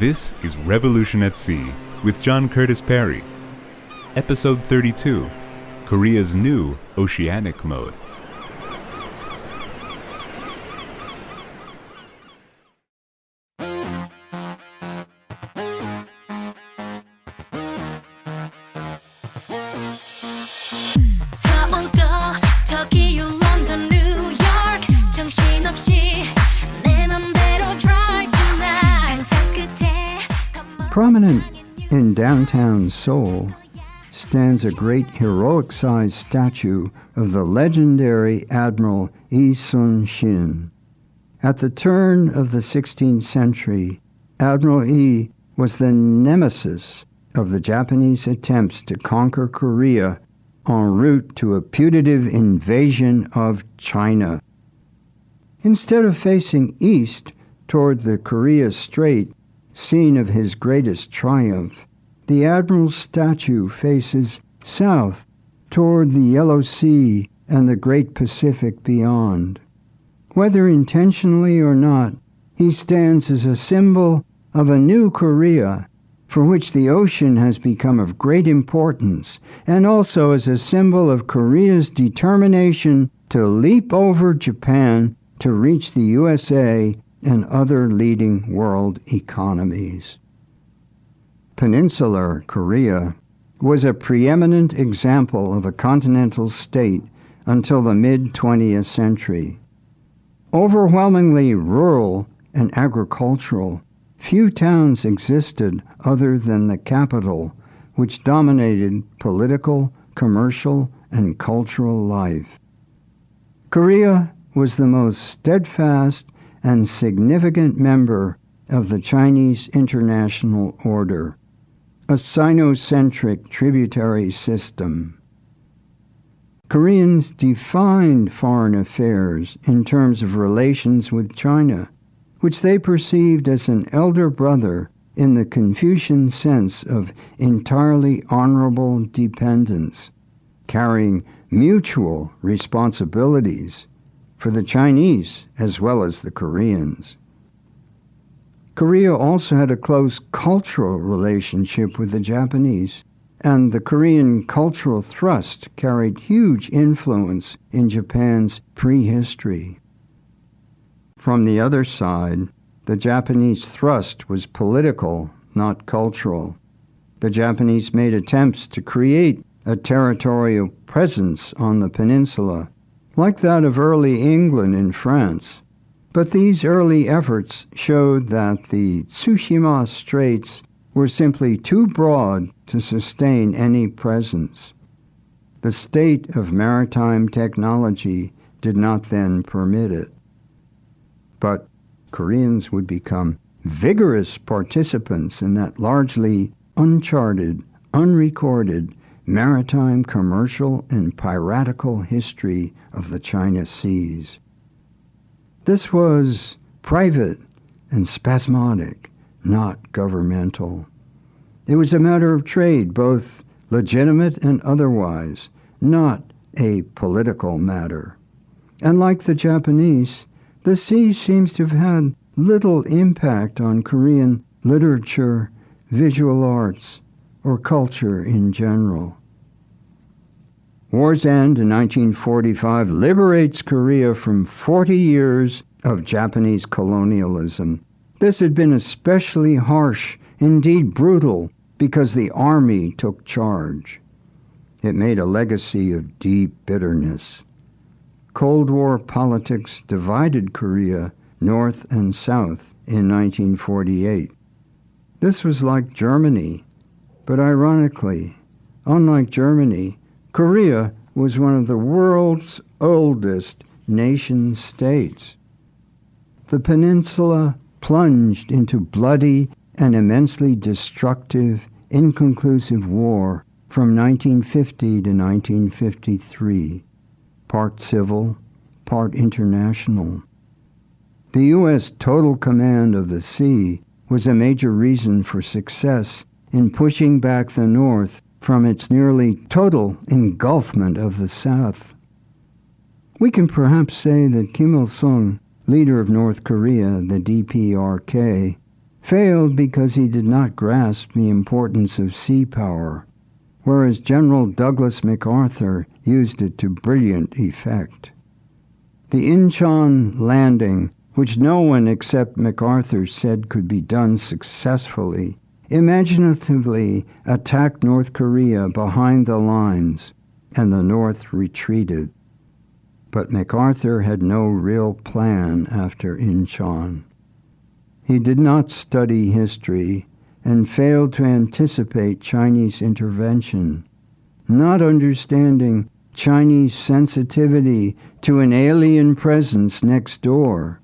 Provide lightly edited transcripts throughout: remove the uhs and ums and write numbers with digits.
This is Revolution at Sea with John Curtis Perry. Episode 32, Korea's new Oceanic mode. Prominent in downtown Seoul stands a great heroic-sized statue of the legendary Admiral Lee Sun-shin. At the turn of the 16th century, Admiral Lee was the nemesis of the Japanese attempts to conquer Korea en route to a putative invasion of China. Instead of facing east toward the Korea Strait, scene of his greatest triumph, the Admiral's statue faces south toward the Yellow Sea and the Great Pacific beyond. Whether intentionally or not, he stands as a symbol of a new Korea for which the ocean has become of great importance, and also as a symbol of Korea's determination to leap over Japan to reach the USA and other leading world economies. Peninsular Korea was a preeminent example of a continental state until the mid-20th century. Overwhelmingly rural and agricultural, few towns existed other than the capital, which dominated political, commercial, and cultural life. Korea was the most steadfast and significant member of the Chinese International Order, a Sino-centric tributary system. Koreans defined foreign affairs in terms of relations with China, which they perceived as an elder brother in the Confucian sense of entirely honorable dependence, carrying mutual responsibilities for the Chinese as well as the Koreans. Korea also had a close cultural relationship with the Japanese, and the Korean cultural thrust carried huge influence in Japan's prehistory. From the other side, the Japanese thrust was political, not cultural. The Japanese made attempts to create a territorial presence on the peninsula, like that of early England and France. But these early efforts showed that the Tsushima Straits were simply too broad to sustain any presence. The state of maritime technology did not then permit it. But Koreans would become vigorous participants in that largely uncharted, unrecorded, maritime, commercial, and piratical history of the China Seas. This was private and spasmodic, not governmental. It was a matter of trade, both legitimate and otherwise, not a political matter. And like the Japanese, the sea seems to have had little impact on Korean literature, visual arts, or culture in general. War's end in 1945 liberates Korea from 40 years of Japanese colonialism. This had been especially harsh, indeed brutal, because the army took charge. It made a legacy of deep bitterness. Cold War politics divided Korea north and south in 1948. This was like Germany, but ironically, unlike Germany, Korea was one of the world's oldest nation-states. The peninsula plunged into bloody and immensely destructive, inconclusive war from 1950 to 1953, part civil, part international. The U.S. total command of the sea was a major reason for success in pushing back the North from its nearly total engulfment of the South. We can perhaps say that Kim Il-sung, leader of North Korea, the DPRK, failed because he did not grasp the importance of sea power, whereas General Douglas MacArthur used it to brilliant effect. The Incheon landing, which no one except MacArthur said could be done successfully, imaginatively attacked North Korea behind the lines, and the North retreated. But MacArthur had no real plan after Incheon. He did not study history and failed to anticipate Chinese intervention, not understanding Chinese sensitivity to an alien presence next door.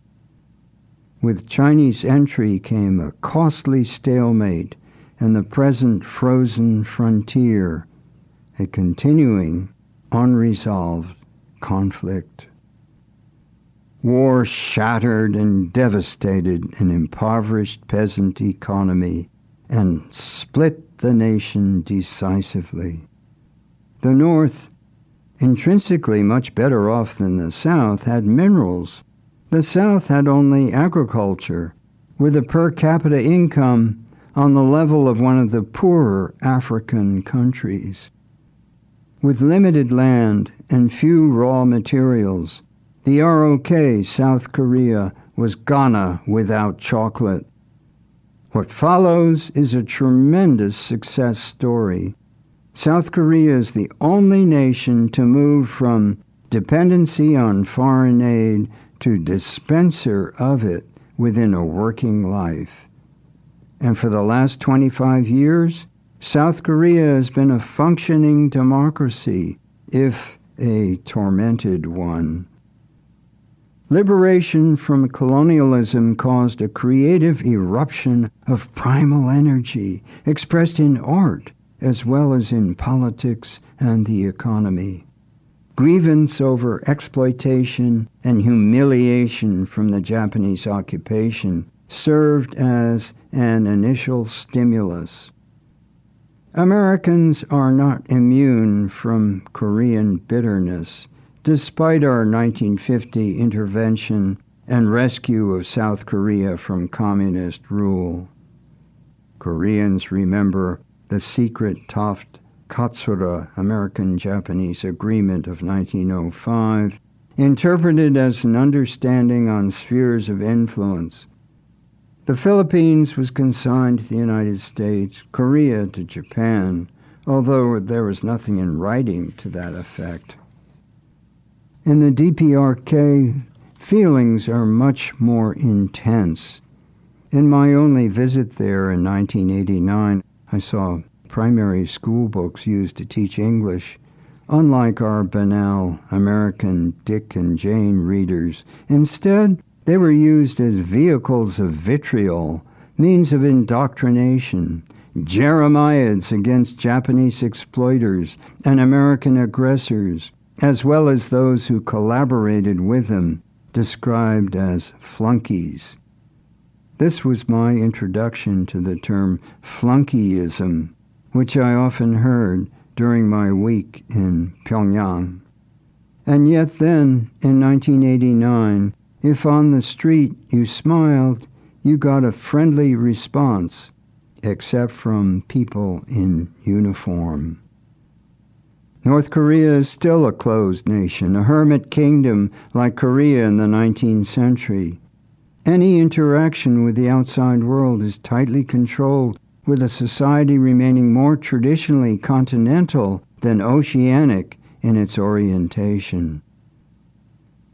With Chinese entry came a costly stalemate and the present frozen frontier, a continuing, unresolved conflict. War shattered and devastated an impoverished peasant economy and split the nation decisively. The North, intrinsically much better off than the South, had minerals. The South had only agriculture, with a per capita income on the level of one of the poorer African countries. With limited land and few raw materials, the ROK, South Korea, was Ghana without chocolate. What follows is a tremendous success story. South Korea is the only nation to move from dependency on foreign aid to dispenser of it within a working life. And for the last 25 years, South Korea has been a functioning democracy, if a tormented one. Liberation from colonialism caused a creative eruption of primal energy expressed in art as well as in politics and the economy. Grievance over exploitation and humiliation from the Japanese occupation served as an initial stimulus. Americans are not immune from Korean bitterness, despite our 1950 intervention and rescue of South Korea from communist rule. Koreans remember the secret Taft-Katsura American-Japanese Agreement of 1905, interpreted as an understanding on spheres of influence. The Philippines was consigned to the United States, Korea to Japan, although there was nothing in writing to that effect. In the DPRK, feelings are much more intense. In my only visit there in 1989, I saw primary school books used to teach English, unlike our banal American Dick and Jane readers. Instead, they were used as vehicles of vitriol, means of indoctrination, jeremiads against Japanese exploiters and American aggressors, as well as those who collaborated with them, described as flunkies. This was my introduction to the term flunkyism, which I often heard during my week in Pyongyang. And yet then, in 1989, if on the street you smiled, you got a friendly response, except from people in uniform. North Korea is still a closed nation, a hermit kingdom like Korea in the 19th century. Any interaction with the outside world is tightly controlled, with a society remaining more traditionally continental than oceanic in its orientation.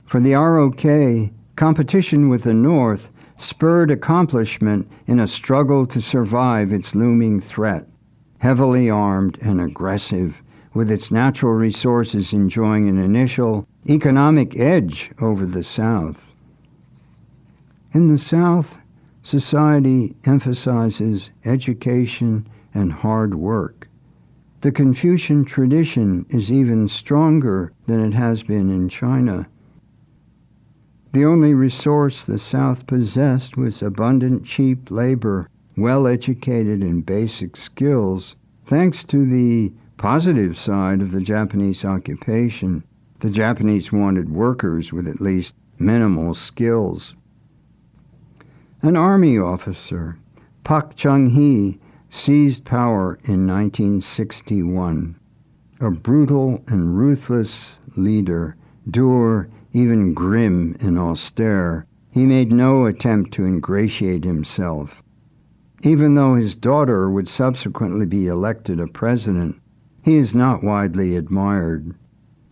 For the ROK, competition with the North spurred accomplishment in a struggle to survive its looming threat, heavily armed and aggressive, with its natural resources enjoying an initial economic edge over the South. In the South, society emphasizes education and hard work. The Confucian tradition is even stronger than it has been in China. The only resource the South possessed was abundant cheap labor, well educated in basic skills, thanks to the positive side of the Japanese occupation. The Japanese wanted workers with at least minimal skills. An army officer Pak Chung-hee seized power in 1961. A brutal and ruthless leader, dour, even grim and austere, he made no attempt to ingratiate himself. Even though his daughter would subsequently be elected a president, he is not widely admired.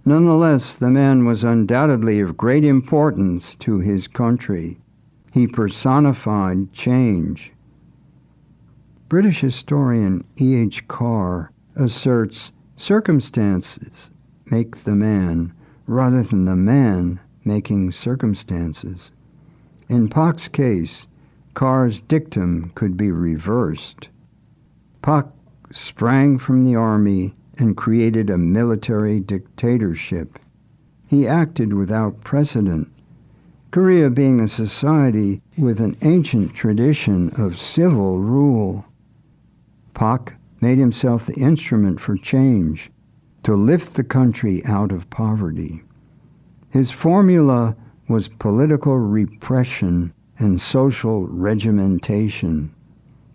Nonetheless, the man was undoubtedly of great importance to his country. He personified change. British historian E.H. Carr asserts circumstances make the man rather than the man making circumstances. In Pak's case, Carr's dictum could be reversed. Pak sprang from the army and created a military dictatorship. He acted without precedent, Korea being a society with an ancient tradition of civil rule. Pak made himself the instrument for change, to lift the country out of poverty. His formula was political repression and social regimentation,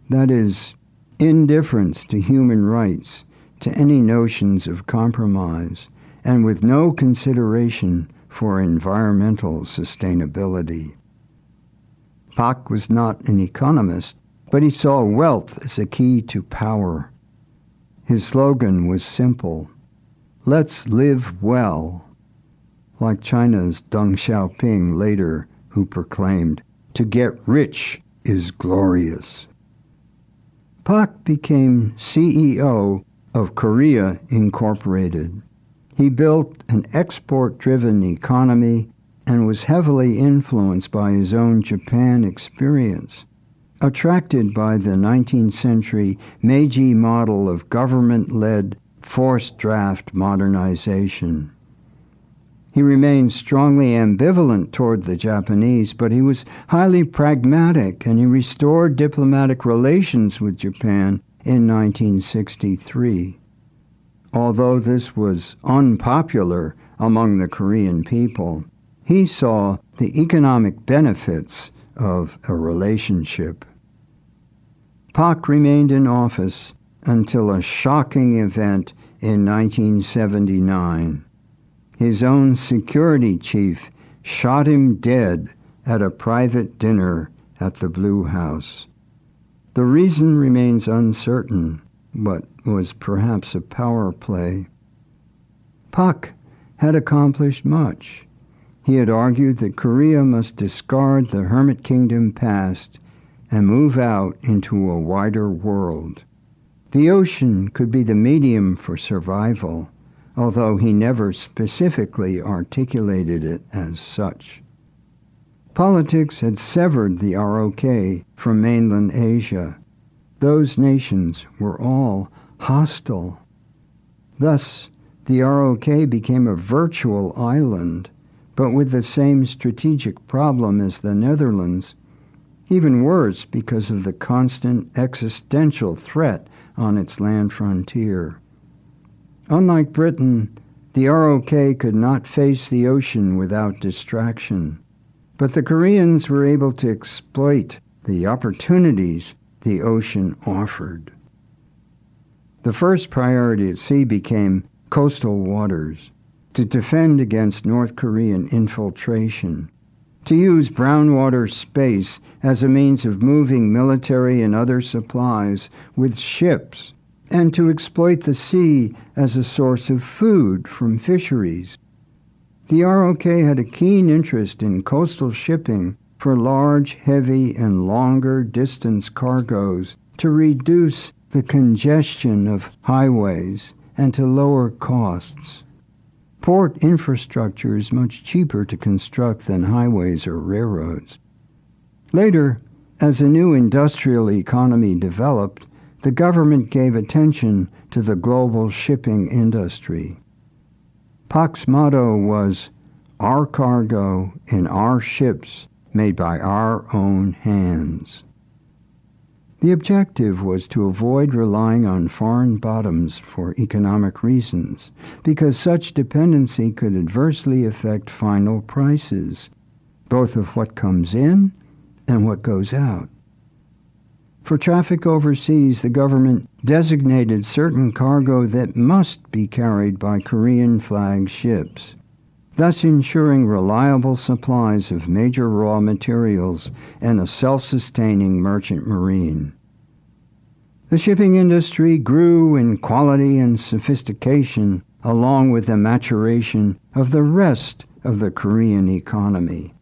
that is, indifference to human rights, to any notions of compromise, and with no consideration for environmental sustainability. Pak was not an economist, but he saw wealth as a key to power. His slogan was simple: "Let's live well," like China's Deng Xiaoping later, who proclaimed, "To get rich is glorious." Pak became CEO of Korea Incorporated. He built an export-driven economy and was heavily influenced by his own Japan experience, attracted by the 19th century Meiji model of government-led forced draft modernization. He remained strongly ambivalent toward the Japanese, but he was highly pragmatic, and he restored diplomatic relations with Japan in 1963. Although this was unpopular among the Korean people, he saw the economic benefits of a relationship. Pak remained in office until a shocking event in 1979. His own security chief shot him dead at a private dinner at the Blue House. The reason remains uncertain, but was perhaps a power play. Pak had accomplished much. He had argued that Korea must discard the Hermit Kingdom past and move out into a wider world. The ocean could be the medium for survival, although he never specifically articulated it as such. Politics had severed the ROK from mainland Asia. Those nations were all hostile. Thus, the ROK became a virtual island, but with the same strategic problem as the Netherlands, even worse because of the constant existential threat on its land frontier. Unlike Britain, the ROK could not face the ocean without distraction, but the Koreans were able to exploit the opportunities the ocean offered. The first priority at sea became coastal waters, to defend against North Korean infiltration, to use brown water space as a means of moving military and other supplies with ships, and to exploit the sea as a source of food from fisheries. The ROK had a keen interest in coastal shipping for large, heavy, and longer distance cargoes to reduce the congestion of highways and to lower costs. Port infrastructure is much cheaper to construct than highways or railroads. Later, as a new industrial economy developed, the government gave attention to the global shipping industry. Pak's motto was, "Our cargo in our ships made by our own hands." The objective was to avoid relying on foreign bottoms for economic reasons, because such dependency could adversely affect final prices, both of what comes in and what goes out. For traffic overseas, the government designated certain cargo that must be carried by Korean-flagged ships, thus ensuring reliable supplies of major raw materials and a self-sustaining merchant marine. The shipping industry grew in quality and sophistication along with the maturation of the rest of the Korean economy.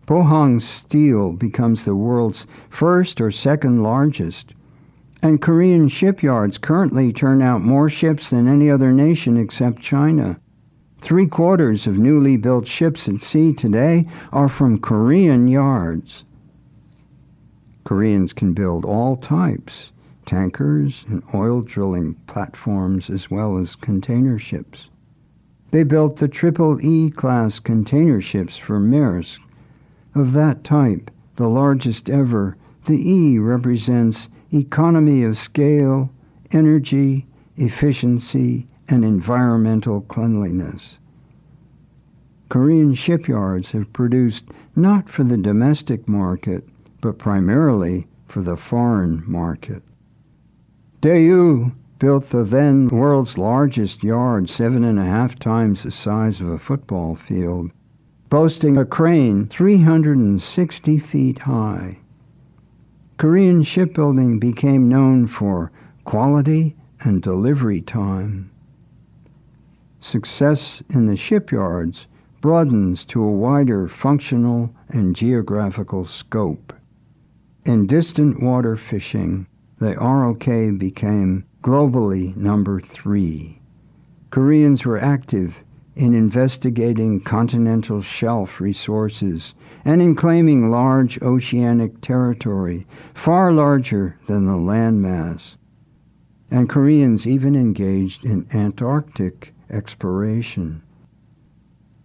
Pohang steel becomes the world's first or second largest, and Korean shipyards currently turn out more ships than any other nation except China. 3/4 of newly built ships at sea today are from Korean yards. Koreans can build all types, tankers and oil drilling platforms as well as container ships. They built the Triple E-class container ships for Maersk. Of that type, the largest ever, the E represents economy of scale, energy, efficiency, and environmental cleanliness. Korean shipyards have produced not for the domestic market, but primarily for the foreign market. Daewoo built the then world's largest yard, 7.5 times the size of a football field, boasting a crane 360 feet high. Korean shipbuilding became known for quality and delivery time. Success in the shipyards broadens to a wider functional and geographical scope. In distant water fishing, the ROK became globally number 3. Koreans were active in investigating continental shelf resources and in claiming large oceanic territory, far larger than the landmass. And Koreans even engaged in Antarctic exploration.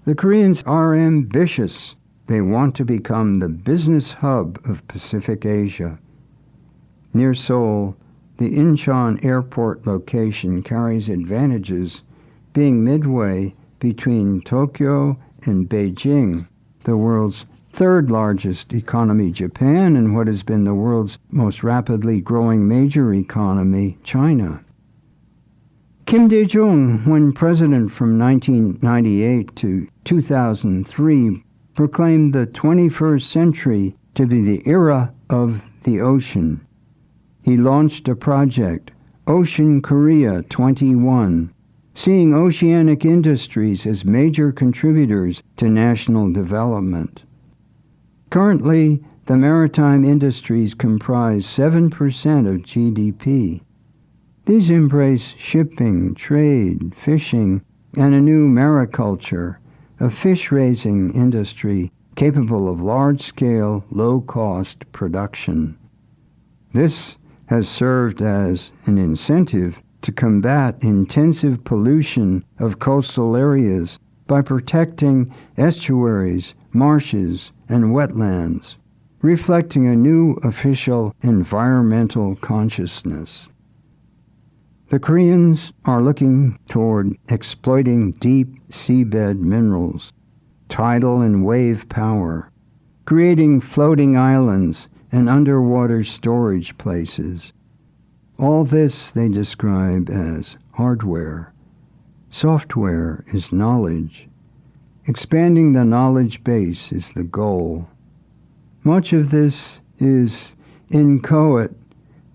The Koreans are ambitious. They want to become the business hub of Pacific Asia. Near Seoul, the Incheon airport location carries advantages, being midway between Tokyo and Beijing, the world's third largest economy, Japan, and what has been the world's most rapidly growing major economy, China. Kim Dae-jung, when president from 1998 to 2003, proclaimed the 21st century to be the era of the ocean. He launched a project, Ocean Korea 21, seeing oceanic industries as major contributors to national development. Currently, the maritime industries comprise 7% of GDP. These embrace shipping, trade, fishing, and a new mariculture, a fish-raising industry capable of large-scale, low-cost production. This has served as an incentive to combat intensive pollution of coastal areas by protecting estuaries, marshes, and wetlands, reflecting a new official environmental consciousness. The Koreans are looking toward exploiting deep seabed minerals, tidal and wave power, creating floating islands and underwater storage places. All this they describe as hardware. Software is knowledge. Expanding the knowledge base is the goal. Much of this is inchoate,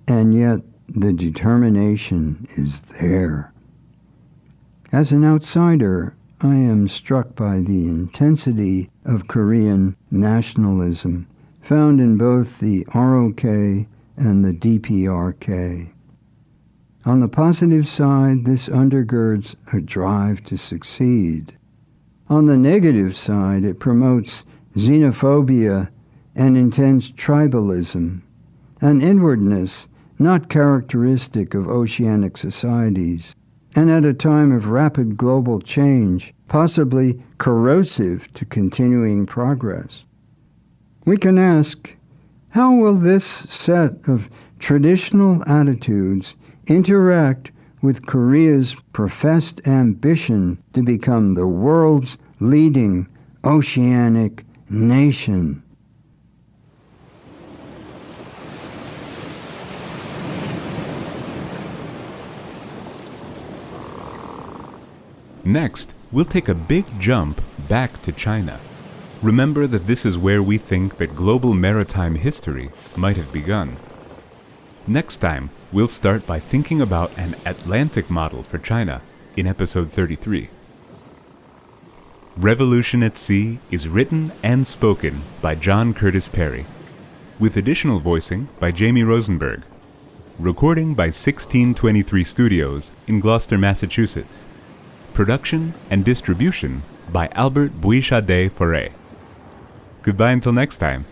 and yet the determination is there. As an outsider, I am struck by the intensity of Korean nationalism found in both the ROK and the DPRK. On the positive side, this undergirds a drive to succeed. On the negative side, it promotes xenophobia and intense tribalism, an inwardness not characteristic of oceanic societies, and at a time of rapid global change, possibly corrosive to continuing progress. We can ask, how will this set of traditional attitudes interact with Korea's professed ambition to become the world's leading oceanic nation? Next, we'll take a big jump back to China. Remember that this is where we think that global maritime history might have begun. Next time, we'll start by thinking about an Atlantic model for China in episode 33. Revolution at Sea is written and spoken by John Curtis Perry, with additional voicing by Jamie Rosenberg. Recording by 1623 Studios in Gloucester, Massachusetts. Production and distribution by Albert Bouichade Foray. Goodbye until next time.